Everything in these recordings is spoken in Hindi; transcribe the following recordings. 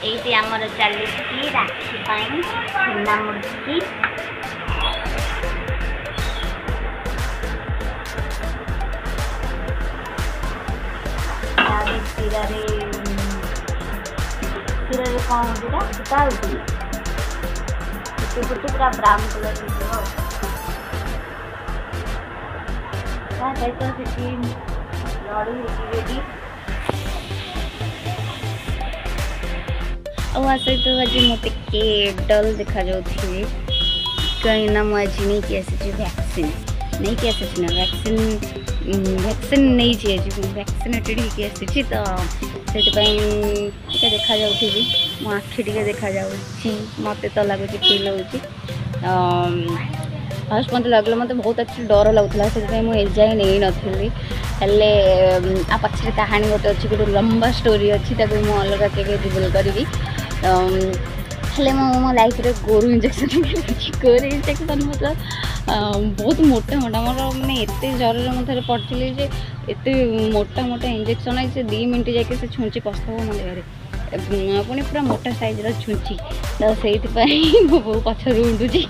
ये आमर चली राखी छेना मुड़की क्षीर कौन होगा फुटा फुटी फुटी पूरा ब्राउन कलर सहित से लड़ू रेडी और सहित आज मत डल देखा कहीं मुझे नहीं कि आसी वैक्सीन नहीं कि आसी ना वैक्सीन नहीं वैक्सीनेटेड होगी आसी तो से देखा मो आखि टे देखा मत तो लगुच फिल हो फर्स्ट मत लगे मत बहुत एक्चुअली डर लगुला से मुझे नहीं नी आ पछे कहानी गोटे अच्छी गोटे लंबा स्टोरी अच्छी मुझे अलग के रिवील करी हेले मो लाइफ रे गोरु इंजेक्शन गोरु इंजेक्शन मतलब बहुत मोटा मोटा मोर मैंने एत जर मत पड़ी जे एत मोटा मोटा इंजेक्शन है 2 मिनट जाके से छुंची पस्ताव मो देह पुणी पूरा मोटा साइज छुंची तो से मो बो पछर उंडुची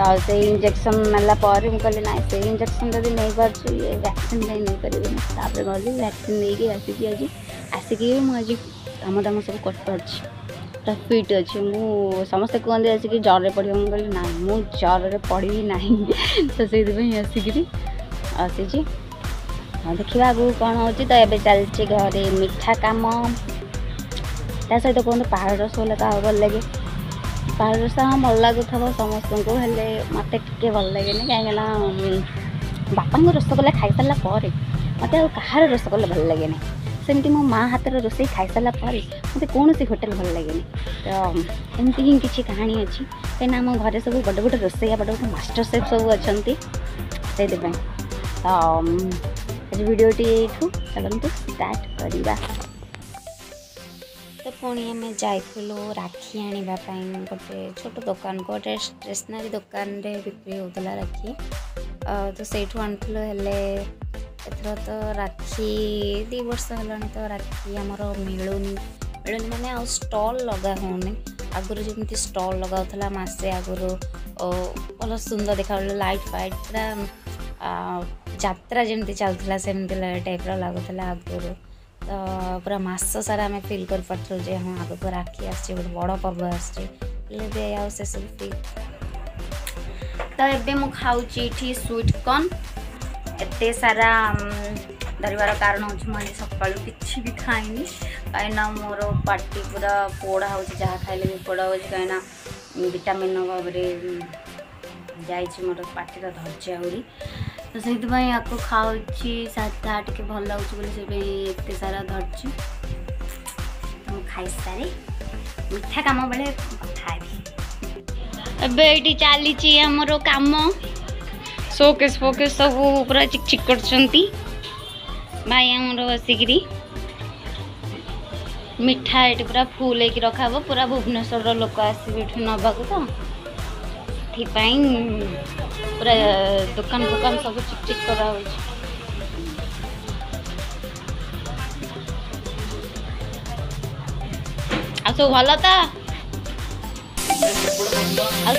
तो से इंजेक्शन नाला मुझे कहली ना से इंजेक्शन जब नहीं पार्टी वैक्सीन नहीं पारे तापर गली वैक्सीन नहीं आसिकी आज आसिकी मुझे काम दाम सब करपार्ची पूरा फिट अच्छे मु समस्ते कहते आसिक जर पड़ मुझे ना मु जर पड़ी ना तो से आसिक आसी देखा आगू कौन हो तो ये चलती घरे मिठा काम ता सहित कहते पहाड़ रस बोले क्या भल लगे पहाड़ रस हाँ भल लगुथ समस्त को हेल्ले मत टे भल लगे कहीं बापा रसगोल्ला खाई सारापर मत कहार रसगोल्ला भल लगे सेमती मो माँ हाथ रोसे खाई सारापर मत कौन सी होटेल भल लगे तो एमती ही किसी कहानी अच्छी कहीं आम घर सब बड़े बड़े रोसैया बड़े बड़े मास्टर सेफ सब अच्छा से तो आज वीडियोटी ये चलते स्टार्ट करवा तो पुणी आम जाइलु राखी आने गोटे छोट दुकान को गोटे स्टेसनारी दुकान रे बिक्री होता राखी तो सहीठू आनल एथर तो राखी 2 वर्ष है तो राखी आमर मिलूनी माने आ स्टॉल लगा होनी आगुरी जमी स्टॉल लगाला मसे आगुरी भल सुंदर देखा लाइट फाइट पूरा यात्रा जमी चलता सेमती टाइप लगुला आगुरी तो पूरा मास सारा आम फिल कर पार्थ जे हाँ आग को राखी आस बड़ पर्व आसे सब फिल तो ये मुझे खाऊँ स्वीट कॉर्न एत सारा धरवार कारण हूँ मुझे सका किसी भी खाइनी कहीं मोर पार्टी पूरा पोड़ा हो जहाँ खाइले भी पोड़ा हो कहीं विटामिन अभाव मोर पार्टी धैर्य आहरी तो से आपको खाऊँ साधा टे भल लगे एत सारा धरची तो खाई सारे मिठा कम बेले कथा ये चली आमर कम शोकेस फोकेस सब पूरा चिक चिक कर भाई आमर बसिकी मिठा ये पूरा फुल हो रखा पूरा भुवनेश्वर लोक आसवे नवाक तो पूरा दुकान फुकान सब चिक चिक करा सब भल तो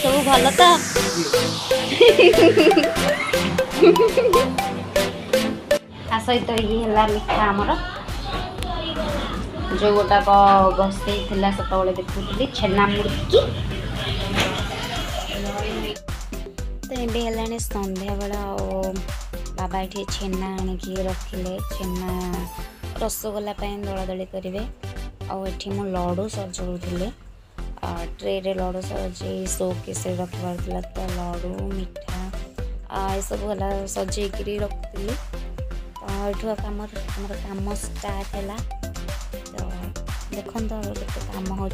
सब भल तो सहित ये मिठा आमर जो गोटाक बसई से देखुली छेना मुड़की तो ये संध्या बेला बाबा ये छेना आणिकी रखिले छेना रसगोल्ला दला दली करेंगे आठ मो लडू सजाऊे ट्रे रे लडू सजे शोकेस रखबार तो लडू मिठा ये सब गला सजेकरी रखुली तो काम स्टार्ट है तो देखो केते काम हो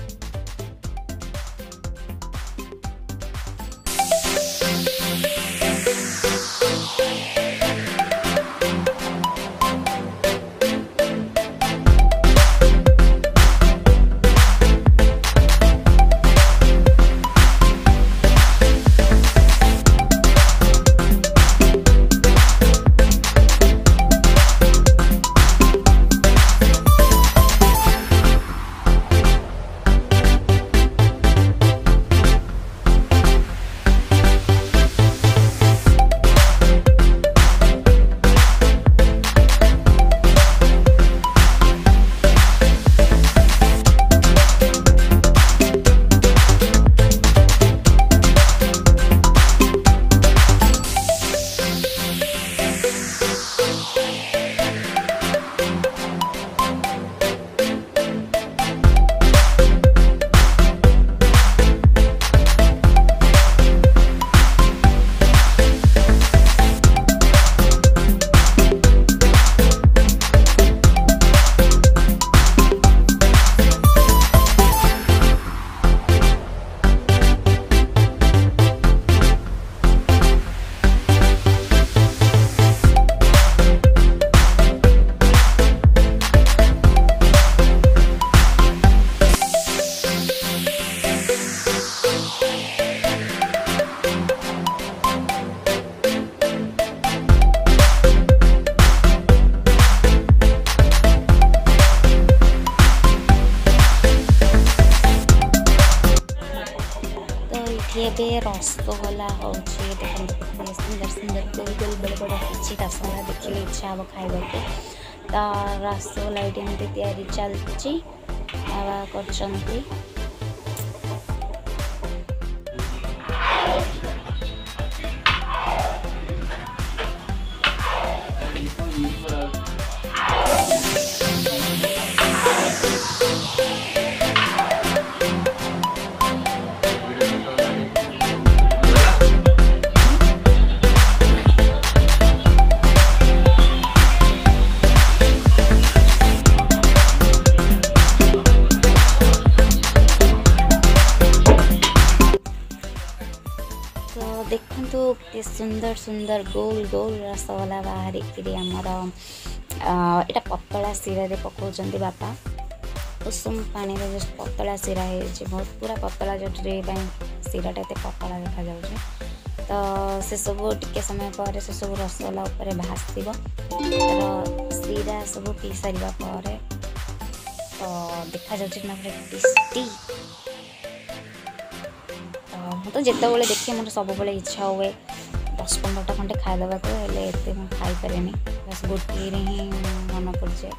रसगोला हो सुंदर सुंदर गोल गोल बड़े बड़े किसी रसगोला देखिए इच्छा हम खाइबा को तो रसगोला ये एमती तैयारी चलती बाबा कर देखु के सुंदर सुंदर गोल गोल रसगोला बाहर आमर यहाँ पतला सिरा पकाउछन्ति बापा उषुम पानी जस्ट पतला सिरा है बहुत पूरा पतला जो सिराटा एत पतला देखा जाउछे तो से सब टिके समय पर से सब रसगोला ऊपर भासव सिरा सब पी सारा पर तो देखा जाउछे ना टेस्टी तो जिते बड़े देखिए मोर सब बड़े इच्छा हुए 10-15टा खंडे खाईदेवा को एत खाई पारे बस गोटे ही मन पड़ जाए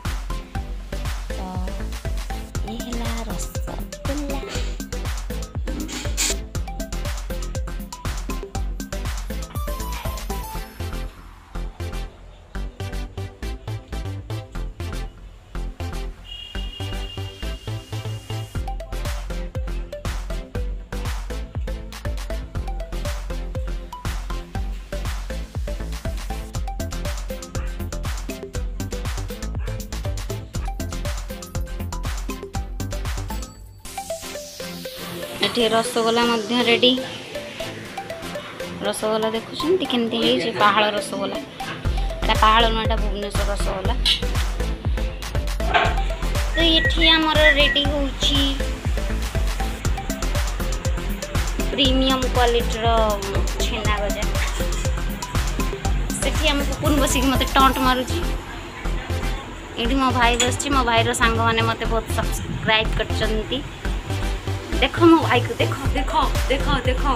तो ये रसगोला ये रसगोला रेडी रसगोला देखुं केमती पहाड़ रसगोला एटा पहाड़ नुआ भुवनेश्वर रसगोला तो ये आमर रेडी हो प्रीमियम क्वालिटी छेना गजा से आमको पुन बसिक मत टंट मारुची ये मो भाई बस मो भाईर सांग मैंने मत बहुत सब्सक्राइब कर देखो मो भाई को देखो देखो देखो देखो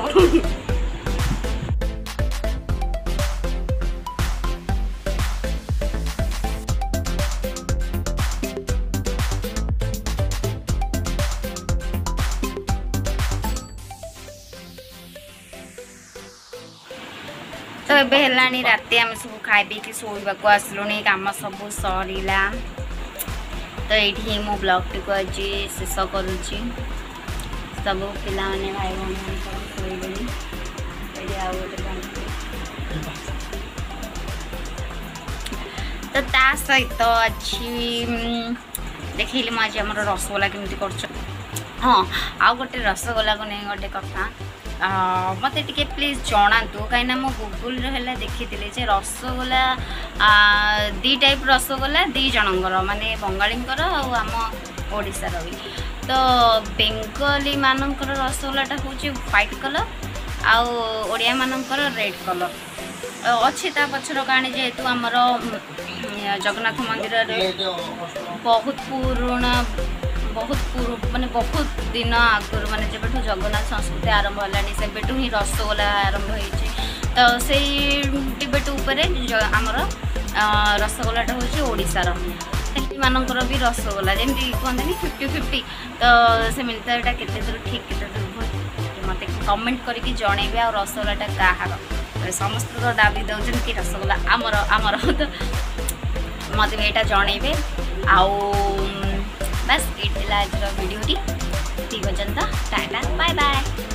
तो एबे हेलानी राते आम सब खाई पी के शोइबा को आसलुनी काम सब सरीला तो ये मो ब्लॉग टी को आज शेष करुची सब पिला माने भाई भौणी सब शोइबेनी तो ता सहित अच्छी देखिए मुझे आम रसगोला केमती कर हाँ आउ गोटे रसगोला को नहीं गोटे कथा मत टे प्लीज जनातु कहीं मो गूगल है देखी जे रसगोला दी टाइप रसगोला दी जनकर माने बंगालींकर आम ओडिशार भी तो बेंगली मानकर रसगोलाटा हूँ व्हाइट कलर आड़िया मानकर रेड कलर अच्छी ता पछर कहानी जेहेतु आमर जगन्नाथ मंदिर बहुत पुराणा माने बहुत दिन आगुरी माने जब जगन्नाथ संस्कृति आरंभ है से ही रसगोला आरंभ हो तो से आमर रसगोलाटा हूँ ओडिशार मानकर भी रसगोला जमी कहते 50-50 तो से मिलता है केते दूर ठीक केते दूर मत कमेंट करके जनइबे आ रसगोलाटा कहार समस्त दाबी दौन कि रसगोला आमर आमर तो मत भी यहाँ जनइबे आउ बस ये आज वीडियोटी टी पर्यंत टाटा बाय बाय।